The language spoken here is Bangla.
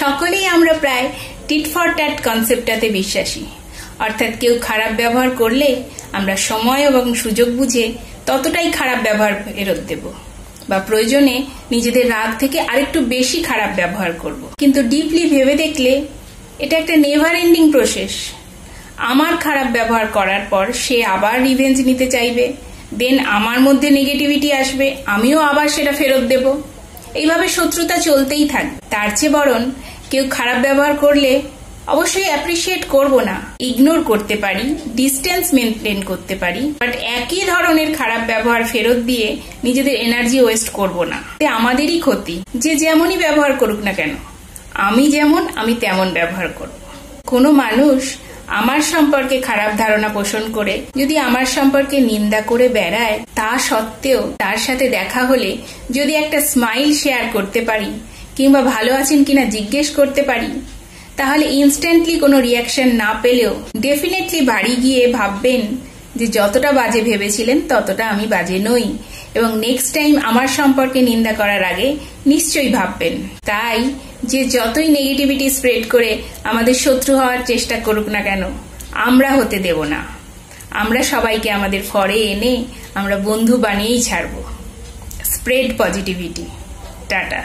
সকলেই আমরা প্রায় টিট ফর ট্যাট কনসেপ্টটাতে বিশ্বাসী, অর্থাৎ কেউ খারাপ ব্যবহার করলে আমরা সময় এবং সুযোগ বুঝে ততটাই খারাপ ব্যবহার ফেরত দেব, বা প্রয়োজনে নিজেদের রাগ থেকে আরেকটু বেশি খারাপ ব্যবহার করব। কিন্তু ডিপলি ভেবে দেখলে এটা একটা নেভার এন্ডিং প্রসেস। আমার খারাপ ব্যবহার করার পর সে আবার রিভেঞ্জ নিতে চাইবে, দেন আমার মধ্যে নেগেটিভিটি আসবে, আমিও আবার সেটা ফেরত দেব। এইভাবে শত্রুতা চলতেই থাকবে। তার চেয়ে বরং কেউ খারাপ ব্যবহার করলে অবশ্যই অ্যাপ্রিসিয়েট করব না, ইগনোর করতে পারি, ডিস্টেন্স মেনটেন করতে পারি, বাট একই ধরনের খারাপ ব্যবহার ফেরত দিয়ে নিজেদের এনার্জি ওয়েস্ট করব না। আমাদেরই ক্ষতি, যে যেমনই ব্যবহার করুক না কেন, আমি যেমন আমি তেমন ব্যবহার করব। কোনো মানুষ আমার সম্পর্কে খারাপ ধারণা পোষণ করে যদি আমার সম্পর্কে নিন্দা করে বেড়ায়, তা সত্ত্বেও তার সাথে দেখা হলে যদি একটা স্মাইল শেয়ার করতে পারি কিংবা ভালো আছেন কিনা জিজ্ঞেস করতে পারি, তাহলে ইনস্ট্যান্টলি কোনো রিয়াকশন না পেলেও ডেফিনেটলি বাড়ি গিয়ে ভাববেন যে যতটা বাজে ভেবেছিলেন ততটা আমি বাজে নই, এবং নেক্সট টাইম আমার সম্পর্কে নিন্দা করার আগে নিশ্চয়ই ভাববেন। তাই যে যতই নেগেটিভিটি স্প্রেড করে আমাদের শত্রু হওয়ার চেষ্টা করুক না কেন, আমরা হতে দেব না। আমরা সবাইকে আমাদের ফরে এনে আমরা বন্ধু বানিয়েই ছাড়ব। Spread positivity. টাটা।